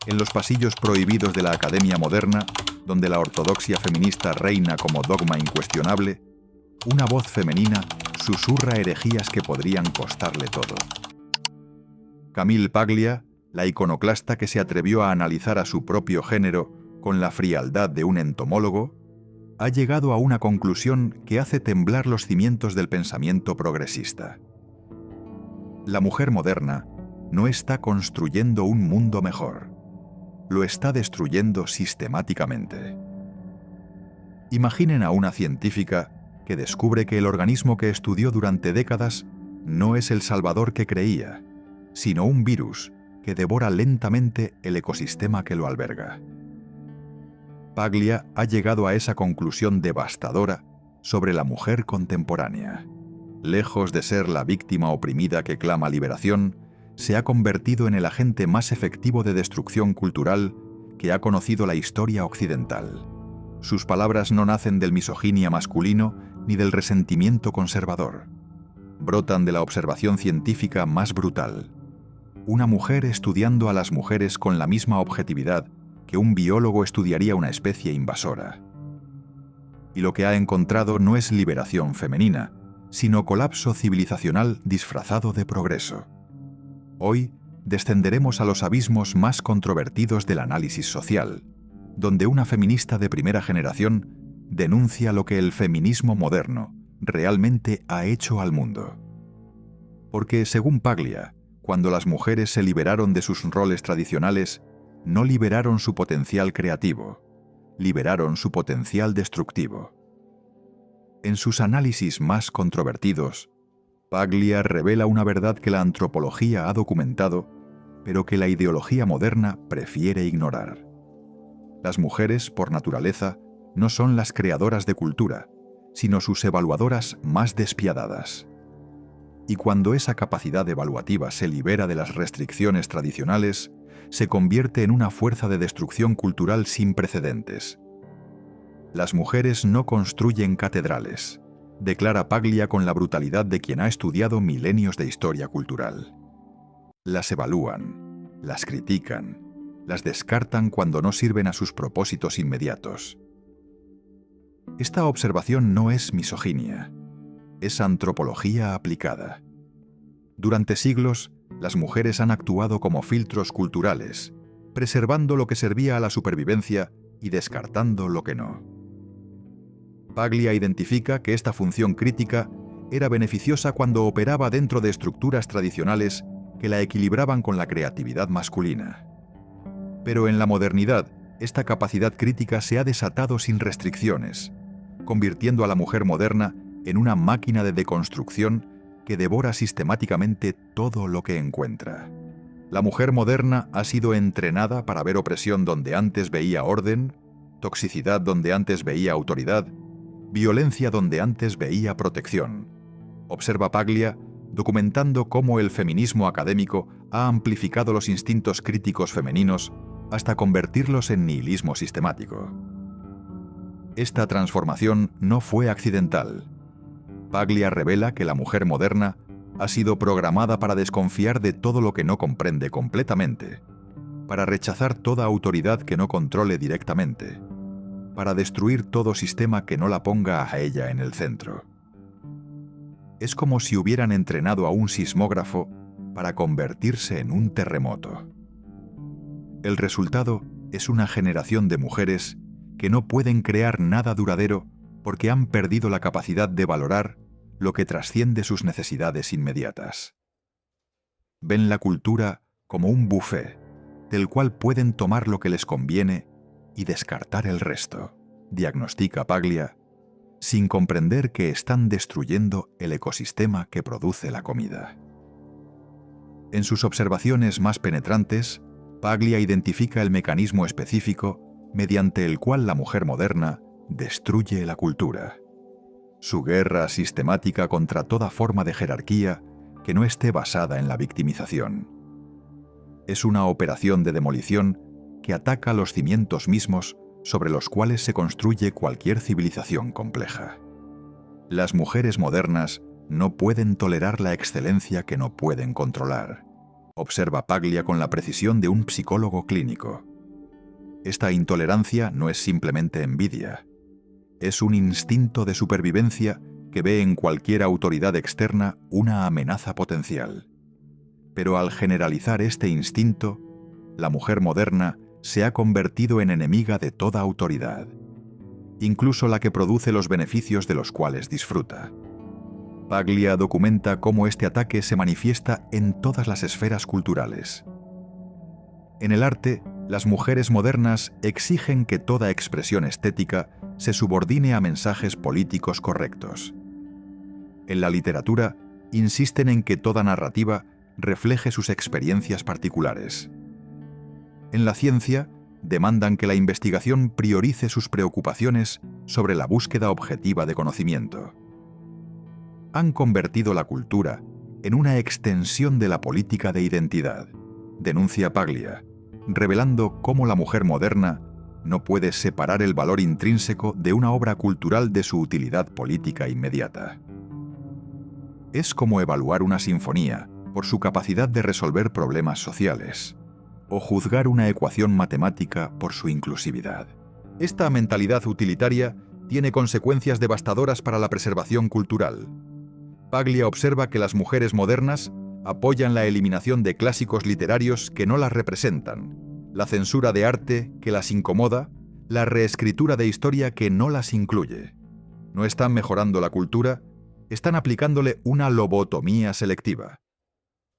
En los pasillos prohibidos de la Academia Moderna, donde la ortodoxia feminista reina como dogma incuestionable, una voz femenina susurra herejías que podrían costarle todo. Camille Paglia, la iconoclasta que se atrevió a analizar a su propio género con la frialdad de un entomólogo, ha llegado a una conclusión que hace temblar los cimientos del pensamiento progresista. La mujer moderna no está construyendo un mundo mejor, lo está destruyendo sistemáticamente. Imaginen a una científica que descubre que el organismo que estudió durante décadas no es el salvador que creía, sino un virus que devora lentamente el ecosistema que lo alberga. Paglia ha llegado a esa conclusión devastadora sobre la mujer contemporánea. Lejos de ser la víctima oprimida que clama liberación, se ha convertido en el agente más efectivo de destrucción cultural que ha conocido la historia occidental. Sus palabras no nacen del misoginia masculino ni del resentimiento conservador. Brotan de la observación científica más brutal. Una mujer estudiando a las mujeres con la misma objetividad que un biólogo estudiaría una especie invasora. Y lo que ha encontrado no es liberación femenina, sino colapso civilizacional disfrazado de progreso. Hoy descenderemos a los abismos más controvertidos del análisis social, donde una feminista de primera generación denuncia lo que el feminismo moderno realmente ha hecho al mundo. Porque, según Paglia, cuando las mujeres se liberaron de sus roles tradicionales, no liberaron su potencial creativo, liberaron su potencial destructivo. En sus análisis más controvertidos, Paglia revela una verdad que la antropología ha documentado, pero que la ideología moderna prefiere ignorar. Las mujeres, por naturaleza, no son las creadoras de cultura, sino sus evaluadoras más despiadadas. Y cuando esa capacidad evaluativa se libera de las restricciones tradicionales, se convierte en una fuerza de destrucción cultural sin precedentes. Las mujeres no construyen catedrales, declara Paglia con la brutalidad de quien ha estudiado milenios de historia cultural. Las evalúan, las critican, las descartan cuando no sirven a sus propósitos inmediatos. Esta observación no es misoginia, es antropología aplicada. Durante siglos, las mujeres han actuado como filtros culturales, preservando lo que servía a la supervivencia y descartando lo que no. Paglia identifica que esta función crítica era beneficiosa cuando operaba dentro de estructuras tradicionales que la equilibraban con la creatividad masculina. Pero en la modernidad, esta capacidad crítica se ha desatado sin restricciones, convirtiendo a la mujer moderna en una máquina de deconstrucción que devora sistemáticamente todo lo que encuentra. La mujer moderna ha sido entrenada para ver opresión donde antes veía orden, toxicidad donde antes veía autoridad, violencia donde antes veía protección. Observa Paglia, documentando cómo el feminismo académico ha amplificado los instintos críticos femeninos hasta convertirlos en nihilismo sistemático. Esta transformación no fue accidental. Paglia revela que la mujer moderna ha sido programada para desconfiar de todo lo que no comprende completamente, para rechazar toda autoridad que no controle directamente, para destruir todo sistema que no la ponga a ella en el centro. Es como si hubieran entrenado a un sismógrafo para convertirse en un terremoto. El resultado es una generación de mujeres que no pueden crear nada duradero porque han perdido la capacidad de valorar lo que trasciende sus necesidades inmediatas. Ven la cultura como un buffet, del cual pueden tomar lo que les conviene y descartar el resto, diagnostica Paglia, sin comprender que están destruyendo el ecosistema que produce la comida. En sus observaciones más penetrantes, Paglia identifica el mecanismo específico mediante el cual la mujer moderna destruye la cultura. Su guerra sistemática contra toda forma de jerarquía que no esté basada en la victimización. Es una operación de demolición que ataca los cimientos mismos sobre los cuales se construye cualquier civilización compleja. Las mujeres modernas no pueden tolerar la excelencia que no pueden controlar. observa Paglia con la precisión de un psicólogo clínico. Esta intolerancia no es simplemente envidia. Es un instinto de supervivencia que ve en cualquier autoridad externa una amenaza potencial. Pero al generalizar este instinto, la mujer moderna se ha convertido en enemiga de toda autoridad, incluso la que produce los beneficios de los cuales disfruta. Paglia documenta cómo este ataque se manifiesta en todas las esferas culturales. En el arte, las mujeres modernas exigen que toda expresión estética se subordine a mensajes políticos correctos. En la literatura, insisten en que toda narrativa refleje sus experiencias particulares. En la ciencia, demandan que la investigación priorice sus preocupaciones sobre la búsqueda objetiva de conocimiento. Han convertido la cultura en una extensión de la política de identidad, denuncia Paglia, revelando cómo la mujer moderna no puede separar el valor intrínseco de una obra cultural de su utilidad política inmediata. Es como evaluar una sinfonía por su capacidad de resolver problemas sociales, o juzgar una ecuación matemática por su inclusividad. Esta mentalidad utilitaria tiene consecuencias devastadoras para la preservación cultural. Paglia observa que las mujeres modernas apoyan la eliminación de clásicos literarios que no las representan, la censura de arte que las incomoda, la reescritura de historia que no las incluye. No están mejorando la cultura, están aplicándole una lobotomía selectiva.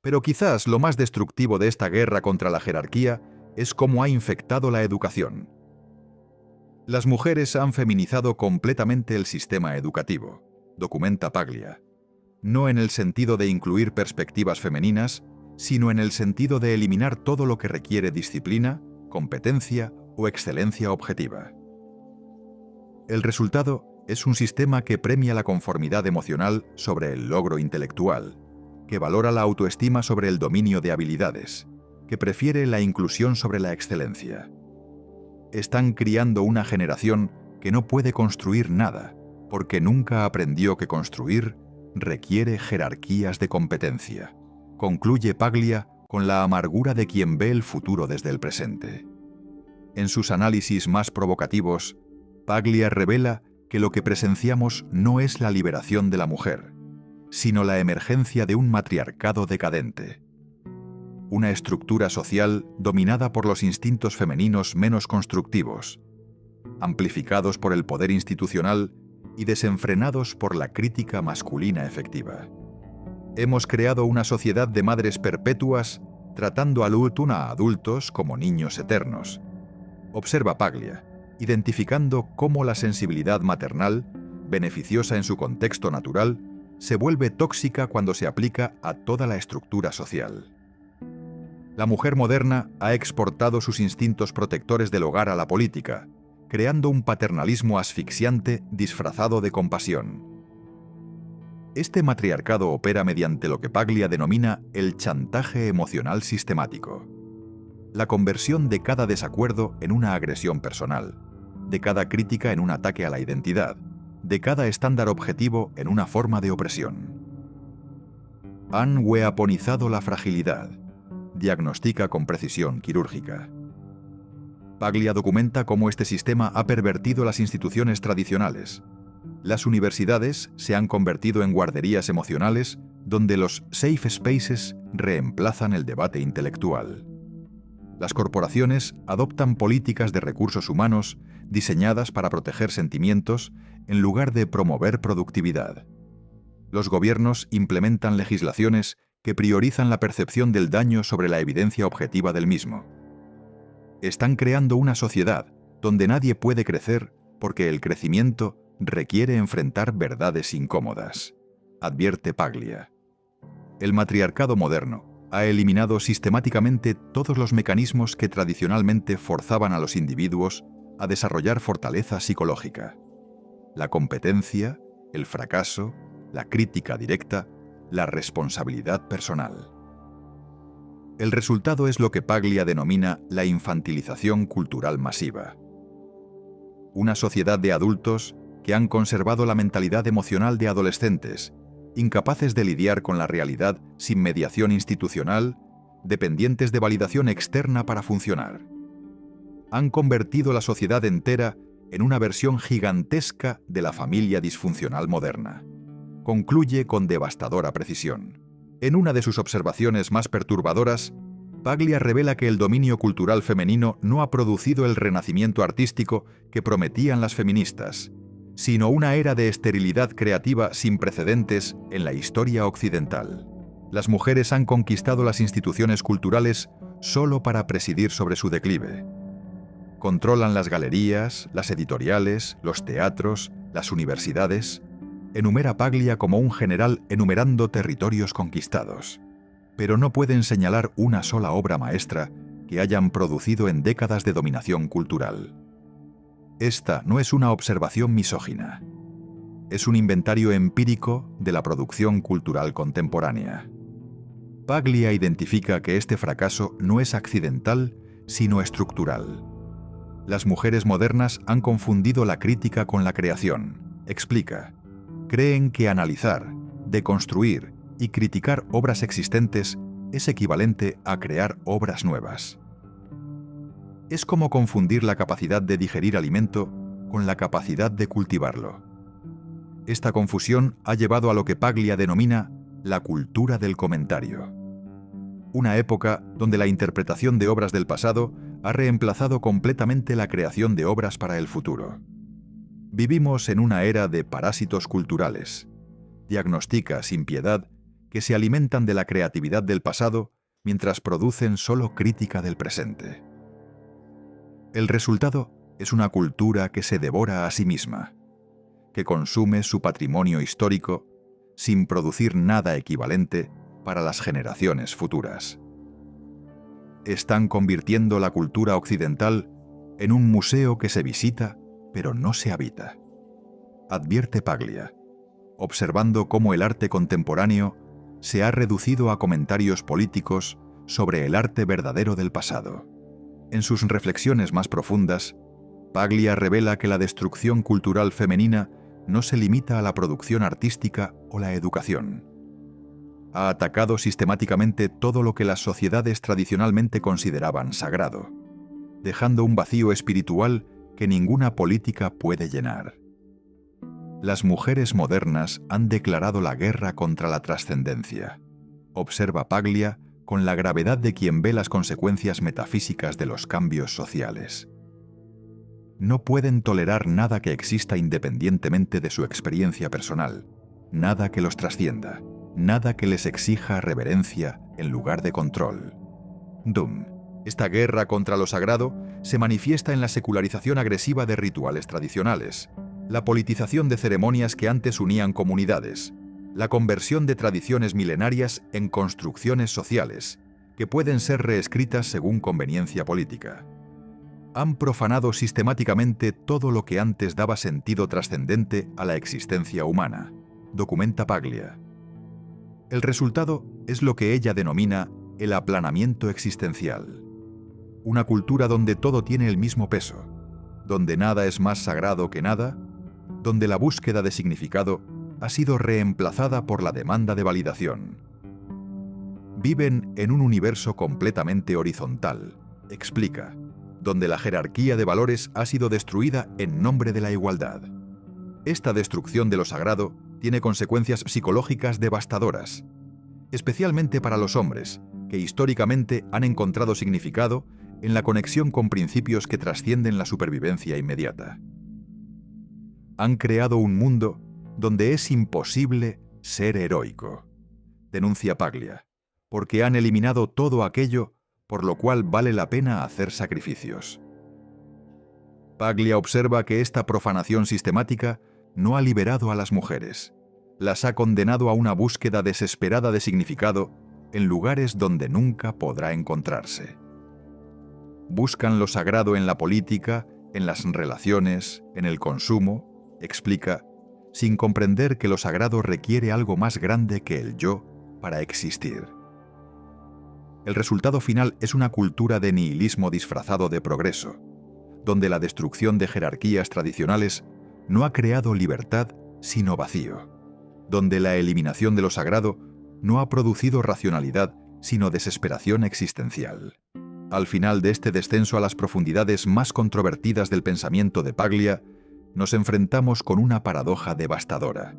Pero quizás lo más destructivo de esta guerra contra la jerarquía es cómo ha infectado la educación. Las mujeres han feminizado completamente el sistema educativo, documenta Paglia. No en el sentido de incluir perspectivas femeninas, sino en el sentido de eliminar todo lo que requiere disciplina, competencia o excelencia objetiva. El resultado es un sistema que premia la conformidad emocional sobre el logro intelectual, que valora la autoestima sobre el dominio de habilidades, que prefiere la inclusión sobre la excelencia. Están criando una generación que no puede construir nada, porque nunca aprendió que construir requiere jerarquías de competencia. Concluye Paglia con la amargura de quien ve el futuro desde el presente. En sus análisis más provocativos, Paglia revela que lo que presenciamos no es la liberación de la mujer, sino la emergencia de un matriarcado decadente. Una estructura social dominada por los instintos femeninos menos constructivos, amplificados por el poder institucional y desenfrenados por la crítica masculina efectiva. Hemos creado una sociedad de madres perpetuas tratando al último a adultos como niños eternos. Observa Paglia, identificando cómo la sensibilidad maternal, beneficiosa en su contexto natural, se vuelve tóxica cuando se aplica a toda la estructura social. La mujer moderna ha exportado sus instintos protectores del hogar a la política, creando un paternalismo asfixiante disfrazado de compasión. Este matriarcado opera mediante lo que Paglia denomina el chantaje emocional sistemático, la conversión de cada desacuerdo en una agresión personal, de cada crítica en un ataque a la identidad, de cada estándar objetivo en una forma de opresión. Han weaponizado la fragilidad, diagnostica con precisión quirúrgica. Paglia documenta cómo este sistema ha pervertido las instituciones tradicionales. Las universidades se han convertido en guarderías emocionales donde los safe spaces reemplazan el debate intelectual. Las corporaciones adoptan políticas de recursos humanos diseñadas para proteger sentimientos en lugar de promover productividad. Los gobiernos implementan legislaciones que priorizan la percepción del daño sobre la evidencia objetiva del mismo. Están creando una sociedad donde nadie puede crecer porque el crecimiento requiere enfrentar verdades incómodas, advierte Paglia. El matriarcado moderno ha eliminado sistemáticamente todos los mecanismos que tradicionalmente forzaban a los individuos a desarrollar fortaleza psicológica. La competencia, el fracaso, la crítica directa, la responsabilidad personal. El resultado es lo que Paglia denomina la infantilización cultural masiva. Una sociedad de adultos que han conservado la mentalidad emocional de adolescentes, incapaces de lidiar con la realidad sin mediación institucional, dependientes de validación externa para funcionar. Han convertido la sociedad entera en una versión gigantesca de la familia disfuncional moderna. Concluye con devastadora precisión. En una de sus observaciones más perturbadoras, Paglia revela que el dominio cultural femenino no ha producido el renacimiento artístico que prometían las feministas, sino una era de esterilidad creativa sin precedentes en la historia occidental. Las mujeres han conquistado las instituciones culturales solo para presidir sobre su declive. Controlan las galerías, las editoriales, los teatros, las universidades. Enumera Paglia como un general enumerando territorios conquistados. Pero no pueden señalar una sola obra maestra que hayan producido en décadas de dominación cultural. Esta no es una observación misógina. Es un inventario empírico de la producción cultural contemporánea. Paglia identifica que este fracaso no es accidental, sino estructural. Las mujeres modernas han confundido la crítica con la creación, explica. Creen que analizar, deconstruir y criticar obras existentes es equivalente a crear obras nuevas. Es como confundir la capacidad de digerir alimento con la capacidad de cultivarlo. Esta confusión ha llevado a lo que Paglia denomina la cultura del comentario. Una época donde la interpretación de obras del pasado ha reemplazado completamente la creación de obras para el futuro. Vivimos en una era de parásitos culturales. Diagnostica sin piedad que se alimentan de la creatividad del pasado mientras producen solo crítica del presente. El resultado es una cultura que se devora a sí misma, que consume su patrimonio histórico sin producir nada equivalente para las generaciones futuras. Están convirtiendo la cultura occidental en un museo que se visita pero no se habita. Advierte Paglia, observando cómo el arte contemporáneo se ha reducido a comentarios políticos sobre el arte verdadero del pasado. En sus reflexiones más profundas, Paglia revela que la destrucción cultural femenina no se limita a la producción artística o la educación. Ha atacado sistemáticamente todo lo que las sociedades tradicionalmente consideraban sagrado, dejando un vacío espiritual que ninguna política puede llenar. Las mujeres modernas han declarado la guerra contra la trascendencia. Observa Paglia con la gravedad de quien ve las consecuencias metafísicas de los cambios sociales. No pueden tolerar nada que exista independientemente de su experiencia personal, nada que los trascienda, nada que les exija reverencia en lugar de control. Esta guerra contra lo sagrado se manifiesta en la secularización agresiva de rituales tradicionales, la politización de ceremonias que antes unían comunidades, la conversión de tradiciones milenarias en construcciones sociales, que pueden ser reescritas según conveniencia política. Han profanado sistemáticamente todo lo que antes daba sentido trascendente a la existencia humana, documenta Paglia. El resultado es lo que ella denomina el aplanamiento existencial. Una cultura donde todo tiene el mismo peso, donde nada es más sagrado que nada, donde la búsqueda de significado ha sido reemplazada por la demanda de validación. Viven en un universo completamente horizontal, explica, donde la jerarquía de valores ha sido destruida en nombre de la igualdad. Esta destrucción de lo sagrado tiene consecuencias psicológicas devastadoras, especialmente para los hombres, que históricamente han encontrado significado en la conexión con principios que trascienden la supervivencia inmediata. Han creado un mundo donde es imposible ser heroico, denuncia Paglia, porque han eliminado todo aquello por lo cual vale la pena hacer sacrificios. Paglia observa que esta profanación sistemática no ha liberado a las mujeres, las ha condenado a una búsqueda desesperada de significado en lugares donde nunca podrá encontrarse. Buscan lo sagrado en la política, en las relaciones, en el consumo, explica, sin comprender que lo sagrado requiere algo más grande que el yo para existir. El resultado final es una cultura de nihilismo disfrazado de progreso, donde la destrucción de jerarquías tradicionales no ha creado libertad sino vacío, donde la eliminación de lo sagrado no ha producido racionalidad sino desesperación existencial. Al final de este descenso a las profundidades más controvertidas del pensamiento de Paglia, nos enfrentamos con una paradoja devastadora.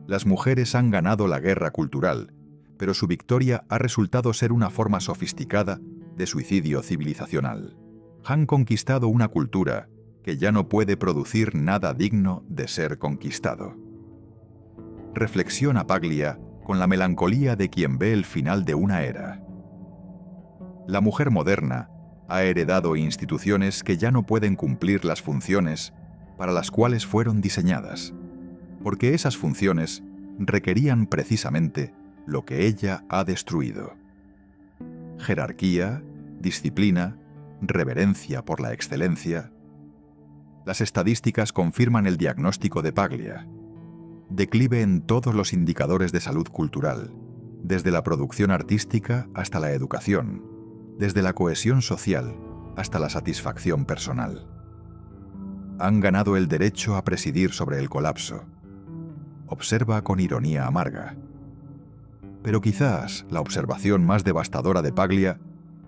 Las mujeres han ganado la guerra cultural, pero su victoria ha resultado ser una forma sofisticada de suicidio civilizacional. Han conquistado una cultura que ya no puede producir nada digno de ser conquistado. Reflexiona Paglia con la melancolía de quien ve el final de una era. La mujer moderna ha heredado instituciones que ya no pueden cumplir las funciones para las cuales fueron diseñadas, porque esas funciones requerían precisamente lo que ella ha destruido: jerarquía, disciplina, reverencia por la excelencia. Las estadísticas confirman el diagnóstico de Paglia: declive en todos los indicadores de salud cultural, desde la producción artística hasta la educación, desde la cohesión social hasta la satisfacción personal. Han ganado el derecho a presidir sobre el colapso. Observa con ironía amarga. Pero quizás la observación más devastadora de Paglia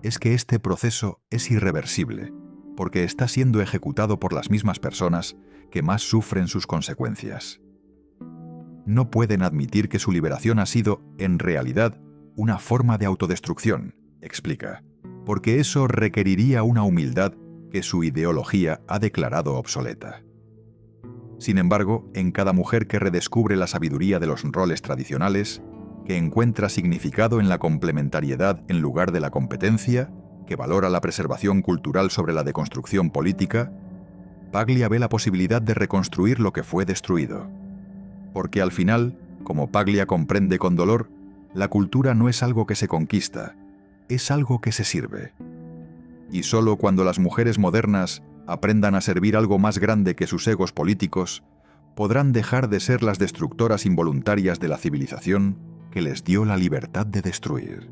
es que este proceso es irreversible, porque está siendo ejecutado por las mismas personas que más sufren sus consecuencias. No pueden admitir que su liberación ha sido, en realidad, una forma de autodestrucción, explica, porque eso requeriría una humildad que su ideología ha declarado obsoleta. Sin embargo, en cada mujer que redescubre la sabiduría de los roles tradicionales, que encuentra significado en la complementariedad en lugar de la competencia, que valora la preservación cultural sobre la deconstrucción política, Paglia ve la posibilidad de reconstruir lo que fue destruido. Porque al final, como Paglia comprende con dolor, la cultura no es algo que se conquista, es algo que se sirve. Y solo cuando las mujeres modernas aprendan a servir algo más grande que sus egos políticos, podrán dejar de ser las destructoras involuntarias de la civilización que les dio la libertad de destruir.